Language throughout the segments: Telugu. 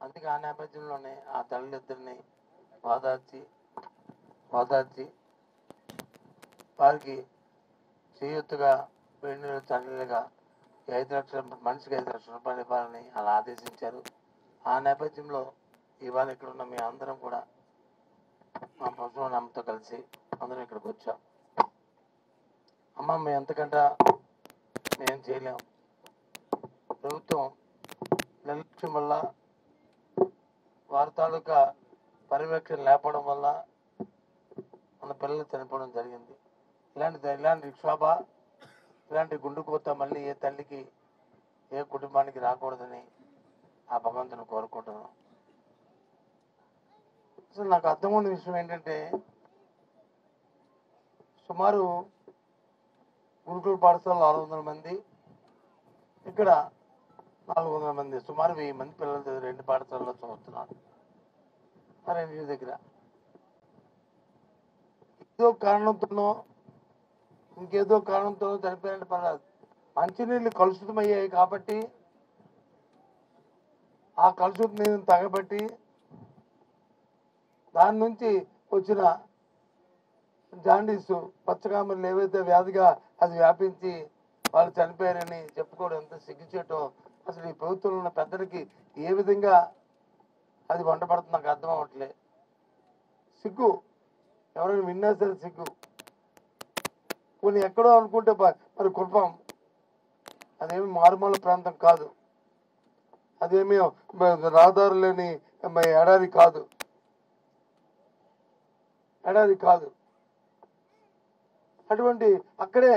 అందుకే ఆ నేపథ్యంలోనే ఆ తల్లిద్దరిని ఓదార్చి వారికి చేయూతగా వేడి తల్లిగా 5 లక్షల మనిషికి 5 లక్షల రూపాయలు ఇవ్వాలని అలా ఆదేశించారు. ఆ నేపథ్యంలో ఇవాళ ఇక్కడ ఉన్న మీ అందరం కూడా మా ప్రభుత్వంతో కలిసి అందరం ఇక్కడికి వచ్చాం. అమ్మ మేము ఎంతకంటే మేము చేయలేం. ప్రభుత్వం నిర్లక్ష్యం వల్ల వారి తాలూకా పర్యవేక్షణ లేకపోవడం వల్ల మన పిల్లలు చనిపోవడం జరిగింది. ఇలాంటి క్షోభ, ఇలాంటి గుండెకోత మళ్ళీ ఏ తల్లికి ఏ కుటుంబానికి రాకూడదని ఆ భగవంతుని కోరుకుంటున్నాం. అసలు నాకు అర్థమైన విషయం ఏంటంటే, సుమారు గురుకుల పాఠశాలలో 600 మంది, ఇక్కడ 400 మంది, సుమారు 1000 మంది పిల్లలు 2 పాఠశాలలో చదువుతున్నారు. ఆ రెండింటి దగ్గర ఏదో కారణంతోనో ఇంకేదో కారణంతోనో చనిపోయినట్టు పర్లేదు. మంచినీళ్ళు కలుషితమయ్యాయి కాబట్టి ఆ కలుషిత నీరుని తగబట్టి దాని నుంచి వచ్చిన జాండీసు పచ్చకామలు ఏవైతే వ్యాధిగా అది వ్యాపించి వాళ్ళు చనిపోయారని చెప్పుకోవడం ఎంత సిగ్గుచేటో. అసలు ఈ ప్రభుత్వంలో ఉన్న పెద్దలకి ఏ విధంగా అది వంటపడుతుంది నాకు అర్థం అవ్వట్లే. సిగ్గు, ఎవరైనా విన్నా సరే సిగ్గు. కొన్ని ఎక్కడో అనుకుంటే మరి కుటుంబం అదేమి మారుమూల ప్రాంతం కాదు, అదేమీ రహదారు లేని ఎడారి కాదు. అటువంటి అక్కడే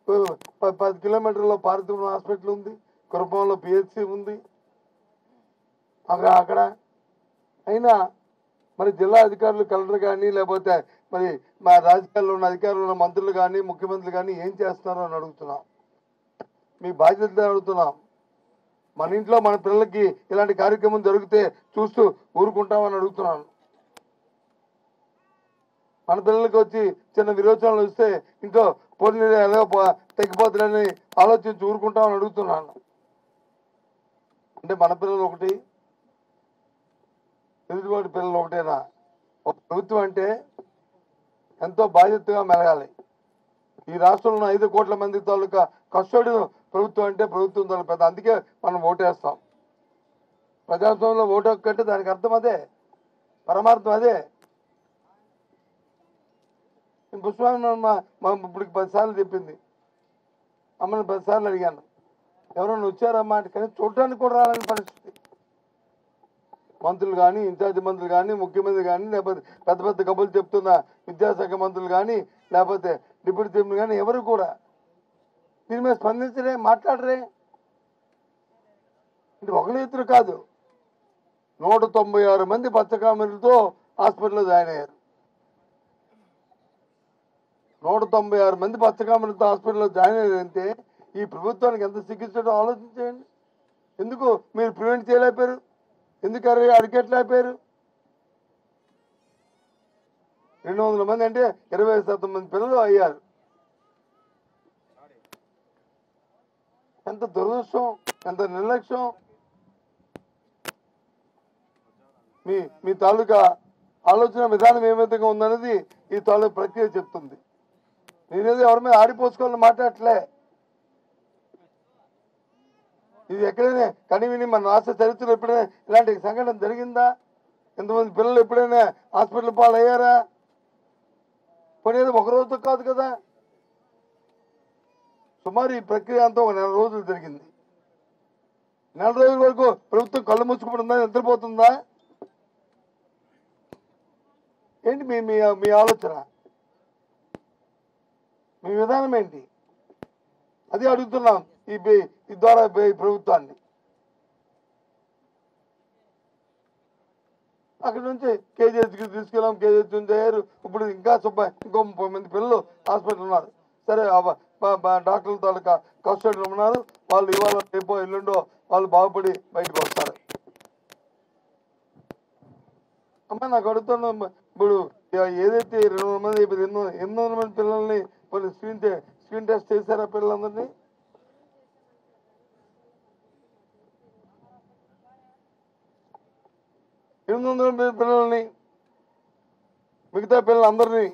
10 కిలోమీటర్లో పారితోషిక హాస్పిటల్ ఉంది, కురపంలో పిహెచ్సి ఉంది. అక్కడ అయినా మరి జిల్లా అధికారులు, కలెక్టర్ కానీ లేకపోతే మరి మా రాజకీయాల్లో ఉన్న అధికారులు ఉన్న మంత్రులు కానీ ముఖ్యమంత్రులు కానీ ఏం చేస్తున్నారో అని అడుగుతున్నాం. మీ బాధ్యత అడుగుతున్నాం. మన ఇంట్లో మన పిల్లలకి ఇలాంటి కార్యక్రమం జరిగితే చూస్తూ ఊరుకుంటామని అడుగుతున్నాను. మన పిల్లలకి వచ్చి చిన్న విరోచనలు వస్తే ఇంట్లో పోనీ ఎలా తగ్గిపోతుందని ఆలోచించి ఊరుకుంటామని అడుగుతున్నాను. అంటే మన పిల్లలు ఒకటి, ఎదుటివాడి పిల్లలు ఒకటేనా? ఒక ప్రభుత్వం అంటే ఎంతో బాధ్యతగా మెలగాలి. ఈ రాష్ట్రంలో 5 కోట్ల మంది తాలూకా కస్టోడియన్ ప్రభుత్వం అంటే ప్రభుత్వం తాలూకా పెద్ద. అందుకే మనం ఓటేస్తాం. ప్రజాస్వామ్యంలో ఓటు హక్కు అంటే దానికి అర్థం అదే, పరమార్థం అదే. పుష్పమ్మ ఇప్పుడు 10 సార్లు చెప్పింది, అమ్మని 10 సార్లు అడిగాను ఎవరైనా వచ్చారమ్మా అంటే, కానీ చూడటానికి కూడా రాలని పరిస్థితి. మంత్రులు కానీ, ఇన్ఛార్జి మంత్రులు కానీ, ముఖ్యమంత్రి కానీ, లేకపోతే పెద్ద పెద్ద కబుర్లు చెప్తున్న విద్యాశాఖ మంత్రులు కానీ, లేకపోతే డిప్యూటీ సీఎం కానీ ఎవరు కూడా దీని మీద స్పందించరే, మాట్లాడరే. ఇది ఒకరి ఇద్దరు కాదు, 196 మంది పచ్చకామెలతో హాస్పిటల్లో జాయిన్ అయ్యారు. 196 మంది పచ్చకామెలతో హాస్పిటల్లో జాయిన్ అయ్యారంటే ఈ ప్రభుత్వానికి ఎంత సిగ్గించడో ఆలోచించేయండి. ఎందుకు మీరు ప్రివెంట్ చేయలేకపోయారు? ఎందుకు అరికెట్లేకపోయారు? 200 మంది అంటే 20% మంది పిల్లలు అయ్యారు. ఎంత దురదృష్టం, ఎంత నిర్లక్ష్యం. మీ తాలూకా ఆలోచన విధానం ఏ విధంగా ఉందనేది ఈ తాలూకా ప్రక్రియ చెప్తుంది. నేనేదో ఎవరి మీద ఆడిపోసుకోవాలని మాట్లాడట్లే. ఇది ఎక్కడైనా కనివిని మన రాష్ట్ర చరిత్రలో ఎప్పుడైనా ఇలాంటి సంఘటన జరిగిందా? ఎంతమంది పిల్లలు ఎప్పుడైనా హాస్పిటల్ పాలు అయ్యారా? పోనీ ఒక రోజుతో కాదు కదా, సుమారు ఈ ప్రక్రియ అంతా 1 నెల రోజులు జరిగింది. 1 నెల రోజుల వరకు ప్రభుత్వం కళ్ళు మూసుకుపోతుందా, నిద్రపోతుందా? ఏంటి మీ ఆలోచన, మీ విధానం ఏంటి? అది అడుగుతున్నాం ఈ ద్వారా ఈ ప్రభుత్వాన్ని. అక్కడి నుంచి కేజీహెచ్కి తీసుకెళ్ళాం, కేజీహెచ్ నుంచి అయ్యారు. ఇప్పుడు ఇంకా ఇంకో 30 మంది పిల్లలు హాస్పిటల్ ఉన్నారు. సరే, డాక్టర్ల తాలూకా కస్టడీలో ఉన్నారు. వాళ్ళు ఇవాళ రేపో ఎల్లుండో వాళ్ళు బాగుపడి బయటకు వస్తారు. అమ్మ నాకు అడుగుతున్నాం, ఇప్పుడు ఏదైతే 200 మంది 800 మంది పిల్లల్ని కొన్ని స్క్రీన్ టెస్ట్ చేశారా పిల్లలందరినీ? 800 పిల్లల్ని, మిగతా పిల్లలందరినీ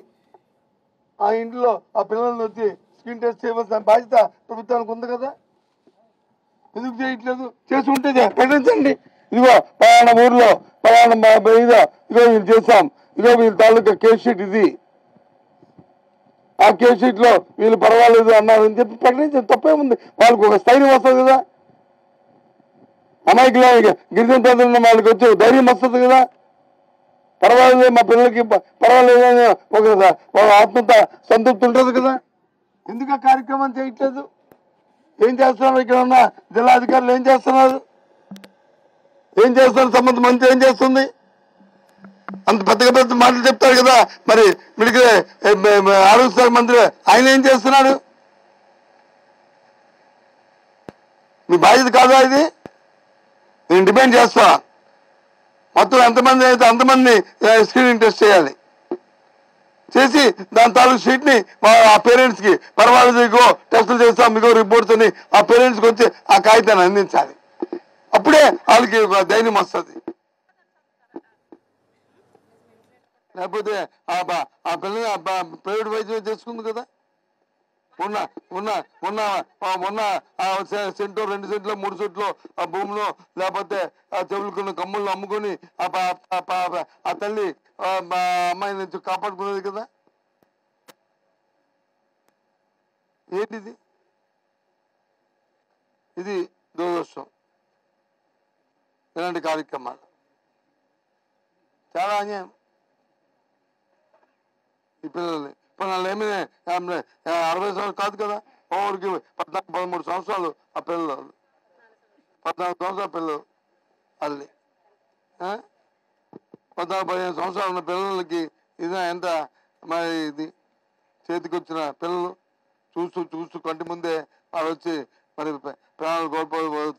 ఆ ఇంట్లో ఆ పిల్లల్ని వచ్చి స్క్రీన్ టెస్ట్ చేయవలసిన బాధ్యత ప్రభుత్వానికి ఉంది కదా. ఎందుకు చేయట్లేదు? చేసుకుంటే ప్రకటించండి. ఇదిగో పలానా ఊర్లో పలానా ఇదిగో వీళ్ళు చేస్తాం, ఇదిగో వీళ్ళ తాలూకా కేస్ షీట్ ఇది, ఆ కేస్ షీట్ లో వీళ్ళు పర్వాలేదు అన్నారు అని చెప్పి ప్రకటించండి. తప్పేముంది? వాళ్ళకి ఒక స్థైర్యం వస్తుంది కదా. అమాయకులు గిరిజన ప్రజలు వాళ్ళకి వచ్చి ధైర్యం వస్తుంది కదా. పర్వాలేదు, మా పిల్లలకి పర్వాలేదు అని ఒక ఆత్మత సంతృప్తి ఉంటుంది కదా. ఎందుకు ఆ కార్యక్రమం చేయట్లేదు? ఏం చేస్తున్నారు? ఇక్కడ ఉన్న జిల్లా అధికారులు ఏం చేస్తున్నారు? ఏం చేస్తున్నారు? సంబంధం మంత్రి ఏం చేస్తుంది? అంత పెద్దగా పెద్ద మాటలు చెప్తారు కదా. మరి మెడికల్ ఆరోగ్య శాఖ మంత్రి ఆయన ఏం చేస్తున్నాడు? మీ బాధ్యత కాదా ఇది? నేను డిమాండ్ చేస్తా, మొత్తం ఎంతమంది అయితే అంతమంది స్క్రీనింగ్ టెస్ట్ చేయాలి. చేసి దాని తాలూకు షీట్ ని ఆ పేరెంట్స్ కి పర్వాలేదు ఇగో టెస్టులు చేస్తాం మీకు రిపోర్ట్స్ అని ఆ పేరెంట్స్కి వచ్చి ఆ కాగితాన్ని అందించాలి. అప్పుడే వాళ్ళకి ధైర్యం వస్తుంది. లేకపోతే ఆ పిల్లలు ప్రైవేట్ వైద్యం చేసుకుంది కదా. ఉన్న సెంటు 2 సెంట్లు 3 సెంట్లు ఆ భూమిలో లేకపోతే ఆ చెవులుకున్న కమ్ముళ్ళు అమ్ముకొని ఆ తల్లి అమ్మాయి నుంచి కాపాడుకునేది కదా. ఏంటిది? ఇది దురదృష్టం. ఇలాంటి కార్యక్రమాలు చాలా అన్యాయం. ఈ పిల్లల్ని ఇప్పుడు వాళ్ళు ఏమి 60 సంవత్సరాలు కాదు కదా, ఓరికి 14-13 సంవత్సరాలు ఆ పిల్లలు, 14 సంవత్సరాల పిల్లలు అది 14-15 సంవత్సరాలు ఉన్న పిల్లలకి ఇది ఎంత మరి ఇది చేతికి వచ్చిన పిల్లలు చూస్తూ కంటి ముందే వాళ్ళు వచ్చి మరి ప్రాణాలు కోల్పోయి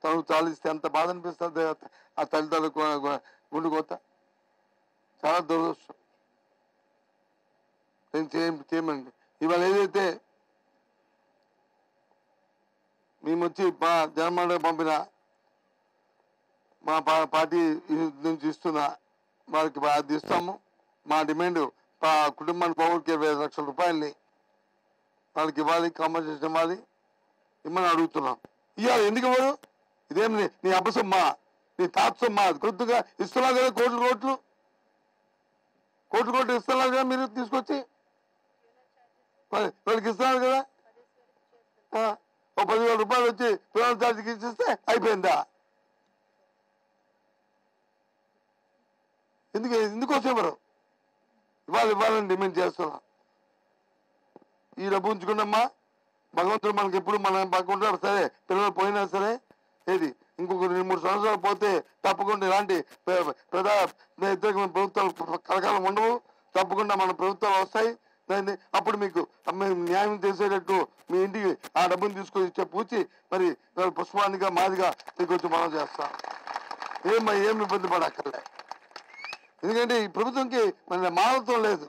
తను చాలిస్తే ఎంత బాధ అనిపిస్తుంది ఆ తల్లిదండ్రులు గుండు కోత. చాలా దురదృష్టం. చేయమండి. ఇవాళ ఏదైతే మేము వచ్చి జనమండలి పంపిన మా పార్టీ నుంచి ఇస్తున్న వారికి అది ఇస్తాము. మా డిమాండ్ కుటుంబానికి ఒక్కొక్కరికి 20 లక్షల రూపాయలని వాళ్ళకి ఇవ్వాలి, కాంపన్సేషన్ ఇవ్వాలి, ఇమ్మని అడుగుతున్నాం. ఇవాళ ఎందుకు ఇవ్వరు? ఇదేం నీ అబ్బసమ్మా, నీ తాత్సమ్మా, కొద్దిగా ఇస్తున్నారు కదా. కోట్లు ఇస్తున్నారు కదా మీరు తీసుకొచ్చి వాళ్ళకి ఇస్తున్నారు కదా. ఓ 10,000 రూపాయలు వచ్చి పిల్లల ఛార్జీకి ఇచ్చిస్తే అయిపోయిందా? ఎందుకోసం ఎవరు ఇవ్వాలని డిమాండ్ చేస్తున్నాం. ఈ డబ్బు ఉంచుకున్నమ్మా, భగవంతుడు మనకి ఎప్పుడు మనం పక్కుంటాడు. సరే పిల్లలు పోయినా సరే ఏది ఇంకొక 2-3 సంవత్సరాలు పోతే తప్పకుండా ఇలాంటి వ్యతిరేకమైన ప్రభుత్వాలు కలకాలం ఉండవు. తప్పకుండా మన ప్రభుత్వాలు వస్తాయి. అప్పుడు మీకు న్యాయం చేసేటట్టు మీ ఇంటికి ఆ డబ్బుని తీసుకొని ఇచ్చే పూచి మరి పుష్పానిగా మాదిగా మీకు వచ్చి మనం చేస్తాం. ఏమి ఇబ్బంది పడక్కర్లే. ఎందుకంటే ఈ ప్రభుత్వంకి మన మానవత్వం లేదు,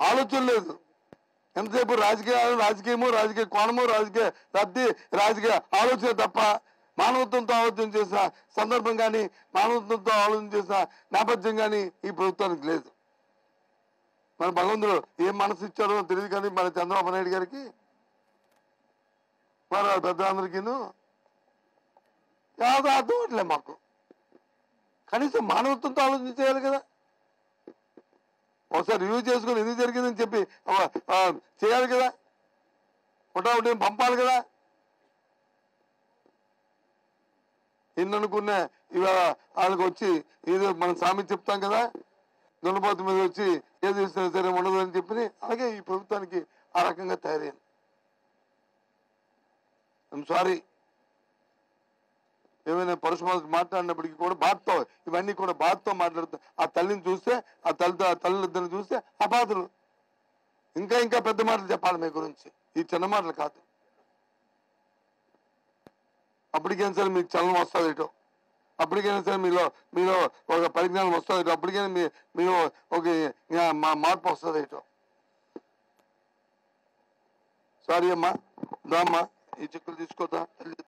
ఆలోచన లేదు. ఎంతసేపు రాజకీయము, రాజకీయ కోణము, రాజకీయ లబ్ధి, రాజకీయ ఆలోచన తప్ప మానవత్వంతో ఆలోచన చేసిన సందర్భం కానీ మానవత్వంతో ఆలోచన చేసిన నేపథ్యం కానీ ఈ ప్రభుత్వానికి లేదు. మన భగవంతుడు ఏం మనసు ఇచ్చారో తెలియదు కానీ మన చంద్రబాబు నాయుడు గారికి మరి పెద్దలందరికీను యాదో అర్థం అవట్లే. మాకు కనీసం మానవత్వంతో ఆలోచన చేయాలి కదా. ఒకసారి రివ్యూ చేసుకుని ఎందుకు జరిగిందని చెప్పి చేయాలి కదా. ఒకటి పంపాలి కదా. ఎన్ననుకున్నా ఇవాళ వాళ్ళకి వచ్చి ఏదో మనం సామెత చెప్తాం కదా, దున్నపోతు మీద వచ్చి ఏది ఇస్తున్నా సరే ఉండదు అని చెప్పి అలాగే ఈ ప్రభుత్వానికి ఆ రకంగా తయారైంది. I'm sorry. ఏమైనా పరుషమాలకు మాట్లాడినప్పటికీ కూడా బాధతో ఇవన్నీ కూడా బాధతో మాట్లాడుతూ ఆ తల్లిని చూస్తే ఆ తల్లిదండ్రులను చూస్తే ఆ బాధలు ఇంకా పెద్ద మాటలు చెప్పాలి మీ గురించి. ఈ చిన్న మాటలు కాదు. అప్పటికైనా సరే మీకు చలనం వస్తుంది ఇటో, అప్పటికైనా సరే మీలో ఒక పరిజ్ఞానం వస్తుంది ఇటో, అప్పటికైనా మీరు ఒక మార్పు వస్తుంది ఇటో. సారీ అమ్మా, దామ్మా ఈ చెక్కులు తీసుకోతా.